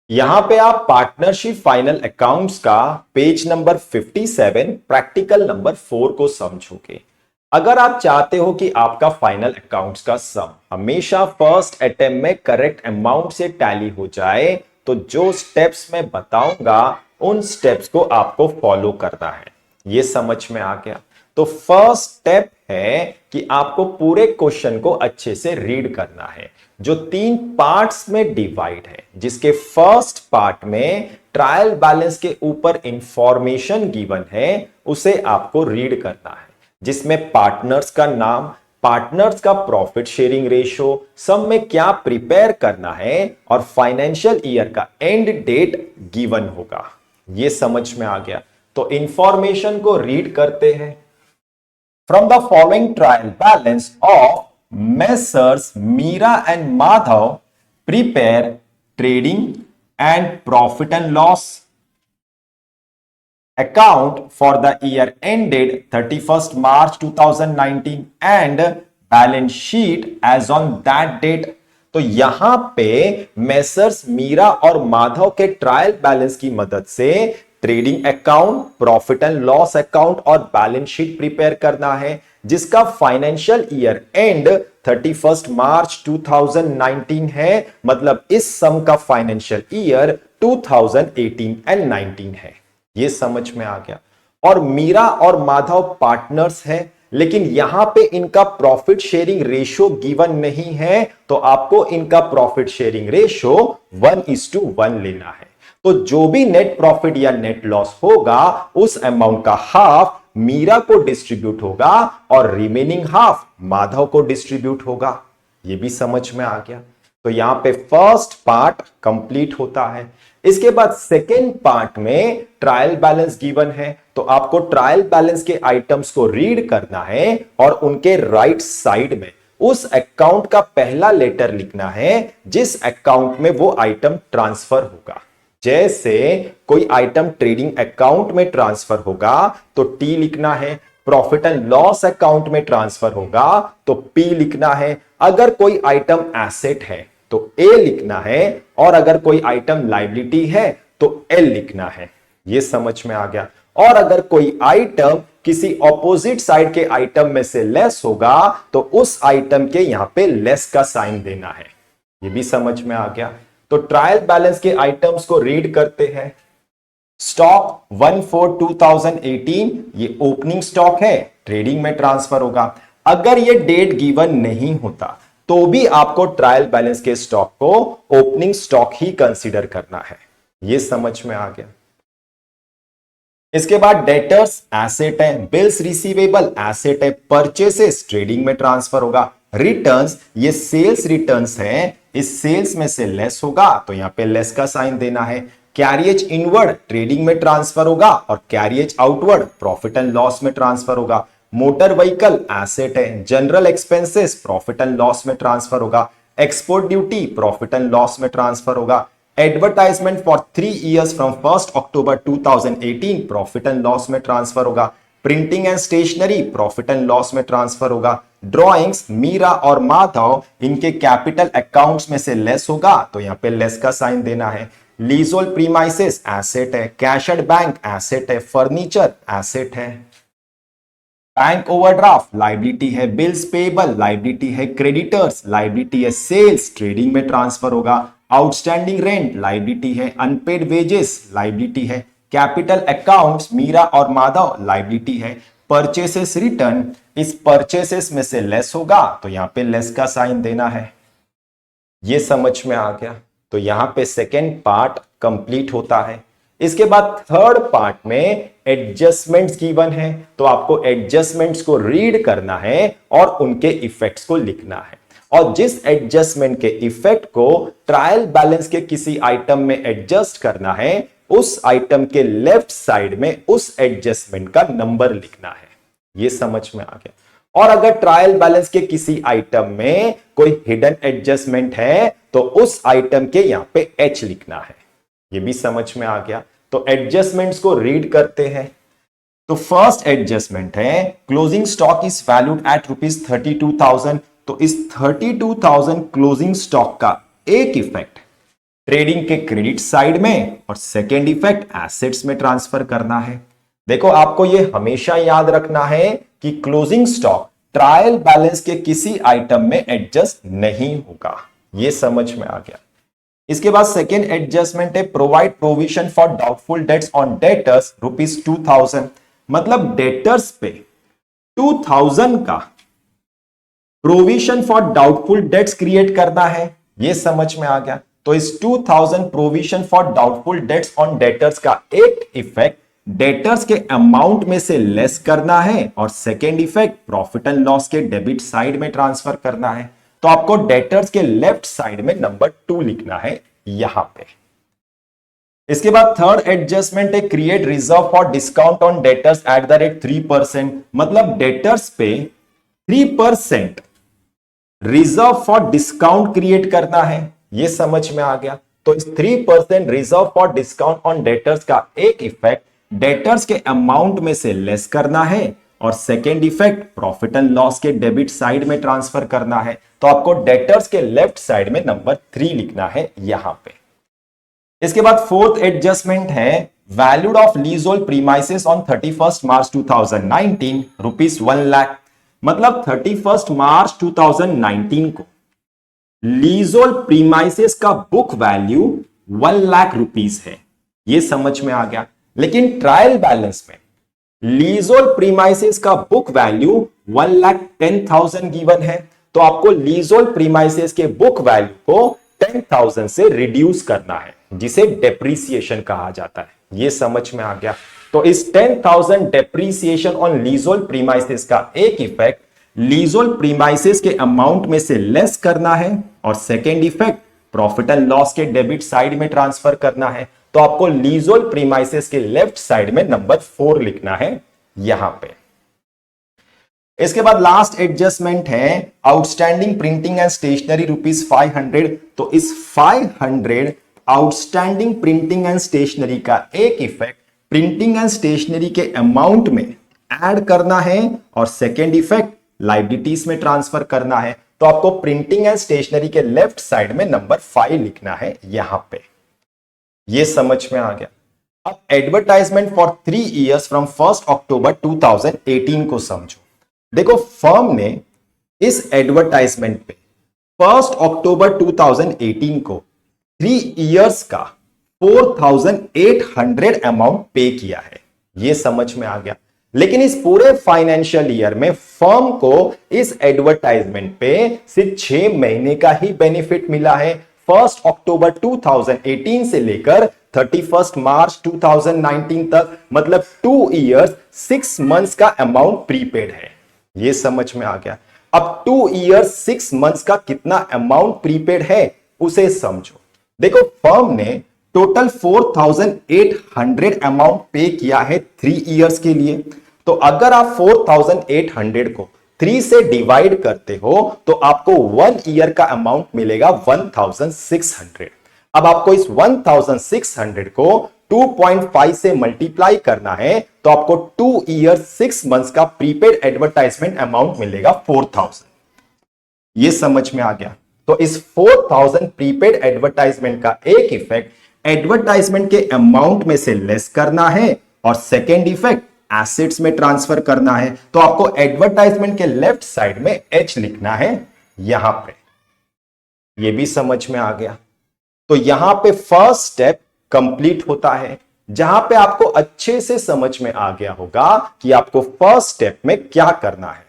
यहां पे आप पार्टनरशिप फाइनल अकाउंट्स का पेज नंबर 57 प्रैक्टिकल नंबर 4 को समझोगे। अगर आप चाहते हो कि आपका फाइनल अकाउंट्स का सम हमेशा फर्स्ट अटेम्प्ट में करेक्ट अमाउंट से टैली हो जाए, तो जो स्टेप्स मैं बताऊंगा उन स्टेप्स को आपको फॉलो करना है। ये समझ में आ गया? तो फर्स्ट स्टेप है कि आपको पूरे क्वेश्चन को अच्छे से रीड करना है, जो 3 पार्ट्स में डिवाइड है, जिसके फर्स्ट पार्ट में ट्रायल बैलेंस के ऊपर इंफॉर्मेशन गिवन है, उसे आपको रीड करना है, जिसमें पार्टनर्स का नाम, पार्टनर्स का प्रॉफिट शेयरिंग रेशियो, सम में क्या प्रिपेयर करना है और फाइनेंशियल ईयर का एंड डेट गिवन होगा। ये समझ में आ गया? तो इंफॉर्मेशन को रीड करते हैं। From the following trial balance of Messrs. Meera and Madhav prepare trading and profit and loss account for the year ended 31st March 2019 and balance sheet as on that date। तो यहां पे messrs Meera और माधव के trial balance की मदद से trading account, profit and loss account और balance sheet prepare करना है, जिसका फाइनेंशियल ईयर एंड 31 मार्च 2019 है। मतलब इस सम का फाइनेंशियल ईयर 2018 एंड 19 है। ये समझ में आ गया? और मीरा और माधव पार्टनर्स है, लेकिन यहां पे इनका प्रॉफिट शेयरिंग रेशियो गिवन नहीं है, तो आपको इनका प्रॉफिट शेयरिंग रेशियो 1:1 लेना है। तो जो भी नेट प्रॉफिट या नेट लॉस होगा, उस अमाउंट का हाफ मीरा को डिस्ट्रीब्यूट होगा और रिमेनिंग हाफ माधव को डिस्ट्रीब्यूट होगा। ये भी समझ में आ गया? तो यहां पे फर्स्ट पार्ट कंप्लीट होता है। इसके बाद सेकेंड पार्ट में ट्रायल बैलेंस गिवन है, तो आपको ट्रायल बैलेंस के आइटम्स को रीड करना है और उनके राइट साइड में उस अकाउंट का पहला लेटर लिखना है जिस अकाउंट में वो आइटम ट्रांसफर होगा। जैसे कोई आइटम ट्रेडिंग अकाउंट में ट्रांसफर होगा तो टी लिखना है, प्रॉफिट एंड लॉस अकाउंट में ट्रांसफर होगा तो पी लिखना है। अगर कोई आइटम एसेट है तो ए लिखना है, और अगर कोई आइटम लायबिलिटी है तो एल लिखना है। यह समझ में आ गया? और अगर कोई आइटम किसी ऑपोजिट साइड के आइटम में से लेस होगा तो उस आइटम के यहां पे लेस का साइन देना है। यह भी समझ में आ गया? तो ट्रायल बैलेंस के आइटम्स को रीड करते हैं। स्टॉक 1/4/2018 ये ओपनिंग स्टॉक है, ट्रेडिंग में ट्रांसफर होगा। अगर ये डेट गिवन नहीं होता तो भी आपको ट्रायल बैलेंस के स्टॉक को ओपनिंग स्टॉक ही कंसीडर करना है। ये समझ में आ गया? इसके बाद डेटर्स एसेट है, बिल्स रिसीवेबल एसेट है, परचेसेस ट्रेडिंग में ट्रांसफर होगा। रिटर्न्स ये सेल्स रिटर्न्स है, इस सेल्स में से लेस होगा तो यहां पे लेस का साइन देना है। कैरियज इनवर्ड ट्रेडिंग में ट्रांसफर होगा और carriage outward profit and loss में ट्रांसफर होगा। मोटर व्हीकल एसेट है, general expenses profit and loss में ट्रांसफर होगा। Export duty profit and loss में ट्रांसफर होगा। Advertisement for 3 years from 1 October 2018 profit and loss में ट्रांसफर होगा। Printing and stationery profit and loss में transfer होगा। Drawings Meera और माधव इनके कैपिटल अकाउंट्स में से लेस होगा तो यहां पे लेस का साइन देना है। लीजोल प्रीमाइसेस एसेट है, कैशड बैंक एसेट है, फर्नीचर एसेट है। बैंक ओवरड्राफ्ट लायबिलिटी है, बिल्स पेबल लायबिलिटी है, क्रेडिटर्स लायबिलिटी है, सेल्स ट्रेडिंग में ट्रांसफर होगा। आउटस्टैंडिंग रेंट लायबिलिटी है, अनपेड वेजेस लायबिलिटी है। कैपिटल अकाउंट्स मीरा और माधव लायबिलिटी है। परचेसेस रिटर्न इस परचेसेस में से लेस होगा तो यहां पे लेस का साइन देना है। ये समझ में आ गया? तो यहां पे सेकेंड पार्ट कंप्लीट होता है। इसके बाद थर्ड पार्ट में एडजस्टमेंट्स गिवन है, तो आपको एडजस्टमेंट्स को रीड करना है और उनके इफेक्ट्स को लिखना है। और जिस एडजस्टमेंट के इफेक्ट को ट्रायल बैलेंस के किसी आइटम में एडजस्ट करना है, उस आइटम के लेफ्ट साइड में उस एडजस्टमेंट का नंबर लिखना है। यह समझ में आ गया? और अगर ट्रायल बैलेंस के किसी आइटम में कोई हिडन एडजस्टमेंट है तो उस आइटम के यहां पे एच लिखना है। यह भी समझ में आ गया? तो एडजस्टमेंट्स को रीड करते हैं। तो फर्स्ट एडजस्टमेंट है, closing stock is valued at ₹32,000। तो इस 32,000 क्लोजिंग स्टॉक का एक इफेक्ट ट्रेडिंग के क्रेडिट साइड में और सेकेंड इफेक्ट एसेट्स में ट्रांसफर करना है। देखो आपको यह हमेशा याद रखना है कि क्लोजिंग स्टॉक ट्रायल बैलेंस के किसी आइटम में एडजस्ट नहीं होगा। यह समझ में आ गया। इसके बाद सेकेंड एडजस्टमेंट है provide provision for doubtful debts on debtors ₹2000, मतलब डेटर्स पे 2000 का provision for doubtful debts create करना है। यह समझ में आ गया। तो इस 2000 provision for doubtful debts on debtors का एक इफेक्ट डेटर्स के अमाउंट में से लेस करना है और second effect profit and loss के डेबिट साइड में ट्रांसफर करना है। तो आपको डेटर्स के लेफ्ट साइड में नंबर 2 लिखना है यहां पे। इसके बाद थर्ड एडजस्टमेंट है create reserve for discount on debtors at the rate 3%, मतलब डेटर्स पे 3% रिजर्व फॉर डिस्काउंट क्रिएट करना है। यह समझ में आ गया। तो इस 3% reserve for discount on debtors का एक इफेक्ट डेटर्स के अमाउंट में से लेस करना है और second effect profit and loss के डेबिट साइड में ट्रांसफर करना है। तो आपको डेटर्स के लेफ्ट साइड में नंबर 3 लिखना है यहां पे। इसके बाद फोर्थ एडजस्टमेंट है valued of leasehold premises on 31 मार्च 2019 ₹1 लाख, मतलब 31 मार्च 2019 को लीजहोल्ड प्रीमाइसेस का बुक वैल्यू 1 लाख रुपीस है। यह समझ में आ गया। लेकिन ट्रायल बैलेंस में लीजहोल्ड प्रीमाइसेस का बुक वैल्यू 1,10,000 गिवन है। तो आपको लीजहोल्ड प्रीमाइसेस के बुक वैल्यू को 10,000 से रिड्यूस करना है, जिसे डेप्रीसिएशन कहा जाता है। यह समझ में आ गया। तो इस 10,000 डेप्रीसिएशन ऑन लीजहोल्ड प्रीमाइसेस का एक इफेक्ट लीजहोल्ड प्रीमाइसेस के अमाउंट में से लेस करना है और second effect profit and loss के डेबिट साइड में ट्रांसफर करना है। तो आपको लीजहोल्ड प्रीमाइसेस के लेफ्ट साइड में नंबर 4 लिखना है यहां पे। इसके बाद लास्ट एडजस्टमेंट है आउटस्टैंडिंग प्रिंटिंग एंड स्टेशनरी ₹500। तो इस 500 आउटस्टैंडिंग प्रिंटिंग एंड स्टेशनरी का एक इफेक्ट प्रिंटिंग एंड स्टेशनरी के अमाउंट में ऐड करना है और सेकेंड इफेक्ट लायबिलिटीज में ट्रांसफर करना है। तो आपको प्रिंटिंग एंड स्टेशनरी के लेफ्ट साइड में नंबर 5 लिखना है यहां पे। यह समझ में आ गया। अब एडवर्टाइजमेंट फॉर 3 इयर्स फ्रॉम 1 अक्टूबर 2018 को समझो। देखो फर्म ने इस एडवर्टाइजमेंट पे 1 अक्टूबर 2018 को 3 इयर्स का 4,800 अमाउंट पे किया है। यह समझ में आ गया। लेकिन इस पूरे फाइनेंशियल ईयर में फर्म को इस एडवर्टाइजमेंट पे सिर्फ 6 महीने का ही बेनिफिट मिला है। 1 अक्टूबर 2018 से लेकर 31 मार्च 2019 तक, मतलब 2 इयर्स 6 मंथ्स का अमाउंट प्रीपेड है। यह समझ में आ गया। अब 2 इयर्स 6 मंथ्स का कितना अमाउंट प्रीपेड है उसे समझो। देखो फर्म ने टोटल 4,800 अमाउंट पे किया है 3 इयर्स के लिए। तो अगर आप 4,800 को 3 से डिवाइड करते हो तो आपको 1 ईयर का अमाउंट मिलेगा 1,600। अब आपको इस 1,600 को 2.5 से मल्टीप्लाई करना है तो आपको 2 ईयर 6 मंथ्स का प्रीपेड एडवर्टाइजमेंट अमाउंट मिलेगा 4,000। यह समझ में आ गया। तो इस 4,000 प्रीपेड एडवर्टाइजमेंट का एक इफेक्ट एडवर्टाइजमेंट के अमाउंट में से लेस करना है और सेकेंड इफेक्ट एसेट्स में ट्रांसफर करना है। तो आपको एडवर्टाइजमेंट के लेफ्ट साइड में H लिखना है यहां पे। यह भी समझ में आ गया। तो यहां पे फर्स्ट स्टेप कंप्लीट होता है, जहां पे आपको अच्छे से समझ में आ गया होगा कि आपको फर्स्ट स्टेप में क्या करना है।